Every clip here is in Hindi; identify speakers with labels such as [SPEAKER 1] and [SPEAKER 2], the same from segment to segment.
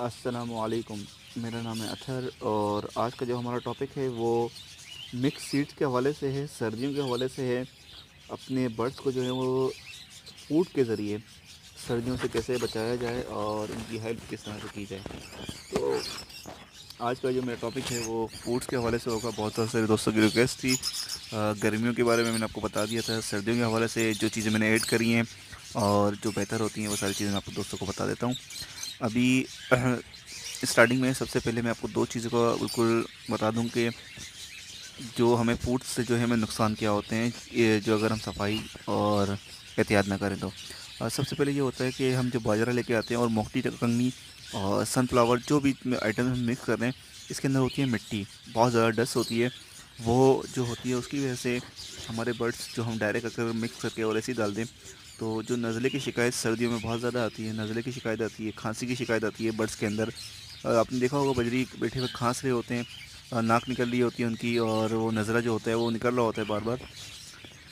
[SPEAKER 1] अस्सलामुअलैकुम। मेरा नाम है अतहर और आज का जो हमारा टॉपिक है वो मिक्स सीड्स के हवाले से है, सर्दियों के हवाले से है। अपने बर्ड्स को जो है वो फूड के ज़रिए सर्दियों से कैसे बचाया जाए और उनकी हेल्प किस तरह से की जाए। तो आज का जो मेरा टॉपिक है वो फूड्स के हवाले से होगा। बहुत सारे दोस्तों की रिक्वेस्ट थी। गर्मियों के बारे में मैंने आपको बता दिया था। सर्दियों के हवाले से जो चीज़ें मैंने ऐड करी हैं और जो बेहतर होती हैं वो सारी चीज़ें मैं आपको दोस्तों को बता देता हूँ। अभी स्टार्टिंग में सबसे पहले मैं आपको दो चीज़ों का बिल्कुल बता दूं कि जो हमें फूड से जो है हमें नुकसान क्या होते हैं, ये जो अगर हम सफाई और एहतियात ना करें तो। सबसे पहले ये होता है कि हम जो बाजरा लेके आते हैं और मोटी कंगनी और सनफ्लावर जो भी आइटम हम मिक्स कर रहे हैं, इसके अंदर होती है मिट्टी, बहुत ज़्यादा डस्ट होती है। वो जो होती है उसकी वजह से हमारे बर्ड्स जो हम डायरेक्ट अगर मिक्स करके और ऐसे ही डाल दें तो जो नज़ले की शिकायत सर्दियों में बहुत ज़्यादा आती है, नज़ले की शिकायत आती है, खांसी की शिकायत आती है बर्ड्स के अंदर। आपने देखा होगा बजरी बैठे हुए खांस रहे होते हैं, नाक निकल रही होती है उनकी और वो नज़रा जो होता है वो निकल रहा होता है बार बार।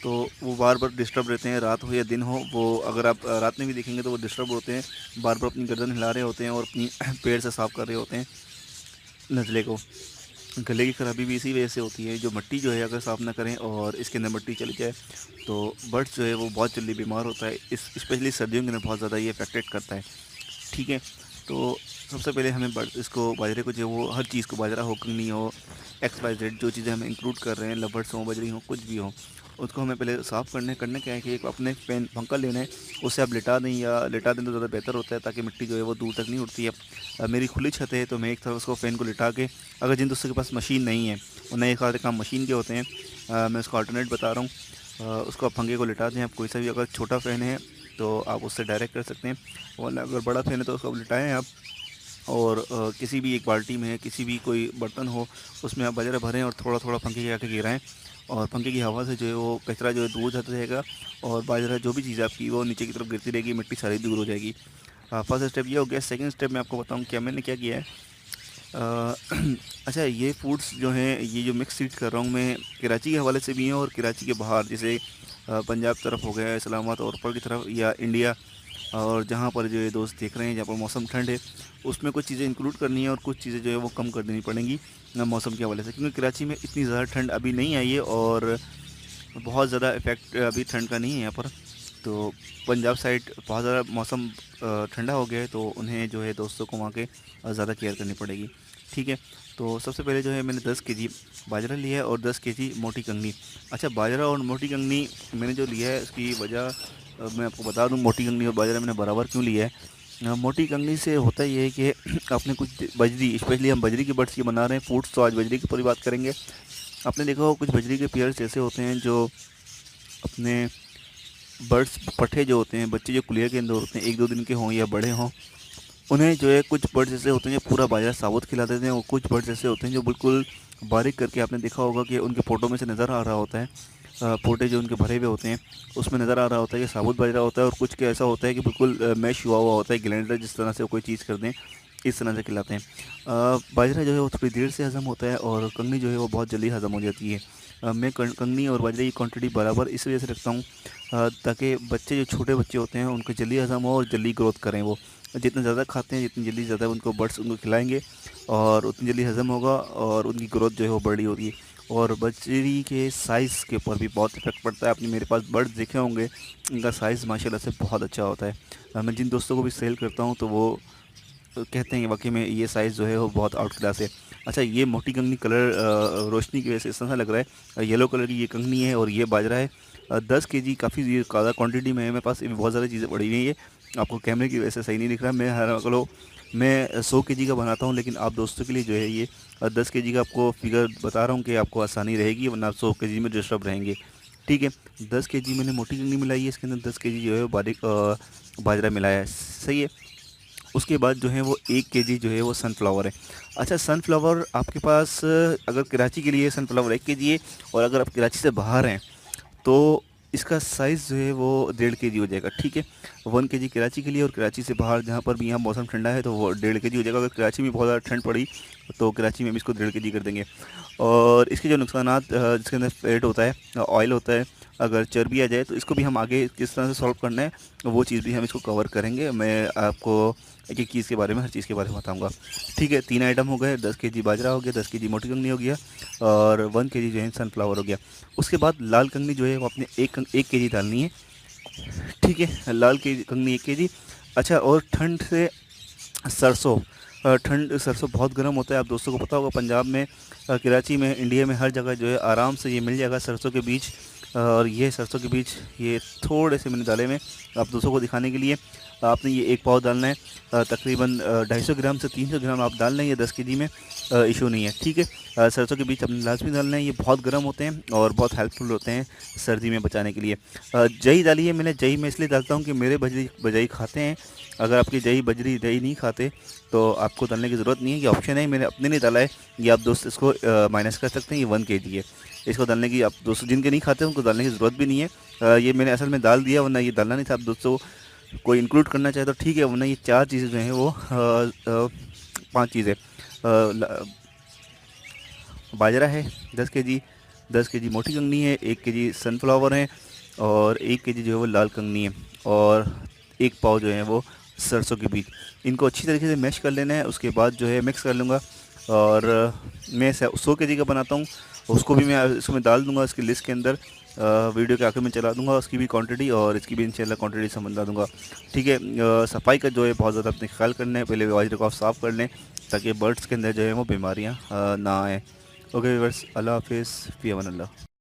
[SPEAKER 1] तो वो बार बार डिस्टर्ब रहते हैं, रात हो या दिन हो। वो अगर आप रात में भी देखेंगे तो वो डिस्टर्ब होते हैं, बार बार अपनी गर्दन हिला रहे होते हैं और अपनी पेड़ से साफ़ कर रहे होते हैं नज़ले को। गले की खराबी भी इसी वजह से होती है। जो मिट्टी जो है अगर साफ़ ना करें और इसके अंदर मिट्टी चली जाए तो बर्ड्स जो है वो बहुत जल्दी बीमार होता है। इस स्पेशली सर्दियों के अंदर बहुत ज़्यादा ये अफेक्टेड करता है। ठीक है, तो सबसे पहले हमें इसको बाजरे को जो वो हर चीज़ को, बाजरा हो, कंगनी हो, एक्स वाई जेड जो चीज़ें हम इंक्लूड कर रहे हैं, लवर्स हों, बजरी हो, कुछ भी हो, उसको हमें पहले साफ़ करने क्या है कि एक अपने फ़ैन पंखा लेना है, उसे आप लिटा दें या लिटा दें तो ज़्यादा बेहतर होता है, ताकि मिट्टी जो है वो दूर तक नहीं उड़ती है। मेरी खुली छत है तो मैं एक तरफ उसको फ़ैन को लिटा के, अगर जिन दोस्तों के पास मशीन नहीं है, उन्हें एक आधे काम मशीन के होते हैं, मैं उसको अल्टरनेट बता रहा हूँ। उसको आप पंखे को लिटा दें। आप कोई सा भी अगर छोटा फ़ैन है तो आप उससे डायरेक्ट कर सकते हैं, वरना अगर बड़ा फ़ैन है तो उसको आप लिटाएँ आप। और किसी भी एक बाल्टी में किसी भी कोई बर्तन हो उसमें आप बाजरा भरें और थोड़ा थोड़ा पंखे के आके गिराएं, और पंखे की हवा से जो है वो कचरा जो है दूर जाता रहेगा और बाजरा जो भी चीज़ आपकी वो नीचे की तरफ गिरती रहेगी, मिट्टी सारी दूर हो जाएगी। फर्स्ट स्टेप ये हो गया। सेकंड स्टेप मैं आपको बताऊँ क्या मैंने क्या किया है। अ, अच्छा, ये फूड्स जो हैं, ये जो मिक्स सीड्स कर रहा हूँ मैं, कराची के हवाले से भी हैं और कराची के बाहर, जैसे पंजाब तरफ हो गया, इस्लामाबाद और ऊपर की तरफ, या इंडिया, और जहाँ पर जो ये दोस्त देख रहे हैं जहाँ पर मौसम ठंड है, उसमें कुछ चीज़ें इंक्लूड करनी है और कुछ चीज़ें जो है वो कम कर देनी पड़ेंगी मौसम के हवाले से, क्योंकि कराची में इतनी ज़्यादा ठंड अभी नहीं आई है और बहुत ज़्यादा इफ़ेक्ट अभी ठंड का नहीं है यहाँ पर। तो पंजाब साइड बहुत ज़्यादा मौसम ठंडा हो गया है, तो उन्हें जो है दोस्तों को वहाँ के ज़्यादा केयर करनी पड़ेगी। ठीक है, तो सबसे पहले जो है मैंने 10 केजी बाजरा लिया है और 10 केजी मोटी कंगनी। अच्छा, बाजरा और मोटी कंगनी मैंने जो लिया है उसकी वजह मैं आपको बता दूं। मोटी कंगनी और बाजरा मैंने बराबर क्यों लिया है। मोटी कंगनी से होता ये है कि आपने कुछ बजरी, स्पेशली हम बजरी के बर्ड्स ये बना रहे हैं फूड्स, तो आज बजरी की पूरी बात करेंगे। आपने देखा हो कुछ बजरी के पेयर्स ऐसे होते हैं जो अपने बर्ड्स, पट्ठे जो होते हैं, बच्चे जो कुलिया के अंदर होते हैं, 1-2 दिन के हों या बड़े हों, उन्हें जो है कुछ बर्ड्स ऐसे होते हैं जो पूरा बाजरा साबुत खिला देते हैं, और कुछ बर्ड्स ऐसे होते हैं जो बिल्कुल बारीक करके, आपने देखा होगा कि उनके फ़ोटो में से नज़र आ रहा होता है, पोटे जो उनके भरे हुए होते हैं उसमें नज़र आ रहा होता है कि साबुत बाजरा होता है, और कुछ के ऐसा होता है कि बिल्कुल मैश हुआ हुआ होता है, ग्राइंडर जिस तरह से वो कोई चीज़ कर दें इस तरह से खिलाते हैं। बाजरा जो है वो थोड़ी देर से हज़म होता है और कंगनी जो है वो बहुत जल्दी हज़म हो जाती है। मैं कंगनी और बाजरे की क्वांटिटी बराबर इस वजह से रखता हूँ ताकि बच्चे, जो छोटे बच्चे होते हैं, उनको जल्दी हज़म हो और जल्दी ग्रोथ करें। वो जितना ज़्यादा खाते हैं, जितनी जल्दी ज़्यादा उनको बर्ड्स उनको खिलाएँगे और उतनी जल्दी हज़म होगा और उनकी ग्रोथ जो है वो बड़ी होगी। और बजरी के साइज़ के ऊपर भी बहुत इफ़ेक्ट पड़ता है। आपने मेरे पास बर्ड्स देखे होंगे, उनका साइज़ माशाल्लाह से बहुत अच्छा होता है। मैं जिन दोस्तों को भी सेल करता हूँ तो वो कहते हैं कि वाक़ई में ये साइज़ जो है वो बहुत आउट क्लास है। अच्छा, ये मोटी कंगनी कलर रोशनी की वजह से इस तरह लग रहा है। येलो कलर की ये कंगनी है और ये बाजरा है। 10 केजी काफ़ी ये ज़्यादा क्वांटिटी में है मेरे पास, बहुत ज़्यादा चीज़ें पड़ी हुई हैं। ये आपको कैमरे की वजह से सही नहीं दिख रहा है। मैं हर चलो मैं 100 केजी का बनाता हूँ, लेकिन आप दोस्तों के लिए जो है ये 10 केजी का आपको फिगर बता रहा हूँ कि आपको आसानी रहेगी, वरना आप 100 केजी में डिस्टर्ब रहेंगे। ठीक है, 10 केजी मैंने मोटी कंगनी मिलाई है, इसके अंदर 10 केजी जो है वो बारीक बाजरा मिलाया है। सही है। उसके बाद जो है वो 1 केजी जो है वो सनफ्लावर है। अच्छा, सनफ्लावर आपके पास अगर कराची के लिए सनफ्लावर 1 केजी है और अगर आप कराची से बाहर हैं तो इसका साइज़ जो है वो 1.5 केजी हो जाएगा। ठीक है, 1 केजी कराची के लिए, और कराची से बाहर जहाँ पर भी यहाँ मौसम ठंडा है तो वो 1.5 केजी हो जाएगा। अगर कराची में बहुत ज़्यादा ठंड पड़ी तो कराची में भी इसको 1.5 केजी कर देंगे। और इसके जो नुकसानात, जिसके अंदर फैट होता है, ऑयल होता है, अगर चर्बी आ जाए तो इसको भी हम आगे किस तरह से सॉल्व करना है वो चीज़ भी हम इसको कवर करेंगे। मैं आपको एक एक चीज़ के बारे में, हर चीज़ के बारे में बताऊंगा। ठीक है, 3 आइटम हो गए, 10 केजी बाजरा हो गया, 10 केजी मोटी कंगनी हो गया और 1 केजी जो है सनफ्लावर हो गया। उसके बाद लाल कंगनी जो है वो अपने 1 केजी डालनी है। ठीक है, लाल के कंगनी 1 केजी। अच्छा, और ठंड से सरसों, ठंड सरसों बहुत गर्म होता है, आप दोस्तों को पता होगा। पंजाब में, कराची में, इंडिया में हर जगह जो है आराम से ये मिल जाएगा सरसों के बीज। और ये सरसों के बीज ये थोड़े से मैंने डाले में आप दोस्तों को दिखाने के लिए। आपने ये 1 पाव डालना है, तकरीबन 250 ग्राम से 300 ग्राम आप डाल लें, ये 10 केजी में इशू नहीं है। ठीक है, सरसों के बीज अपने लाजमी डालना है, ये बहुत गर्म होते हैं और बहुत हेल्पफुल होते हैं सर्दी में बचाने के लिए। जई डाली है मैंने, जई मैं इसलिए डालता हूँ कि मेरे बजई खाते हैं। अगर आपकी जई बजरी दही नहीं खाते तो आपको डालने की ज़रूरत नहीं है, ये ऑप्शन है, मैंने अपने नहीं डाला है। ये आप दोस्त इसको माइनस कर सकते हैं, ये 1 केजी है। इसको डालने की आप दोस्तों जिनके नहीं खाते उनको डालने की ज़रूरत भी नहीं है। ये मैंने असल में डाल दिया, वरना ये डालना नहीं था। आप दोस्तों कोई इंक्लूड करना चाहे तो ठीक है, वरना ये 4 चीज़ें जो हैं वो 5 चीज़ें, बाजरा है 10 केजी, 10 केजी मोटी कंगनी है, 1 केजी सनफ्लावर है और 1 केजी जो है वो लाल कंगनी है और 1 पाव जो है वो सरसों के बीज। इनको अच्छी तरीके से मैश कर लेना है, उसके बाद जो है मिक्स कर लूँगा। और मैं 100 केजी का बनाता हूँ, उसको भी मैं इसमें डाल दूँगा इसकी लिस्ट के अंदर। वीडियो के आखिर में चला दूँगा उसकी भी क्वांटिटी और इसकी भी इंशाल्लाह क्वांटिटी समझ दूँगा। ठीक है, सफाई का जो है बहुत ज़्यादा अपने ख्याल करना है, पहले बाजरे को आप साफ़ कर लें ताकि बर्ड्स के अंदर जो है वो बीमारियाँ ना आएँ। ओके व्यूअर्स, अल्लाह हाफ़िज़, फ़ी अमान अल्लाह।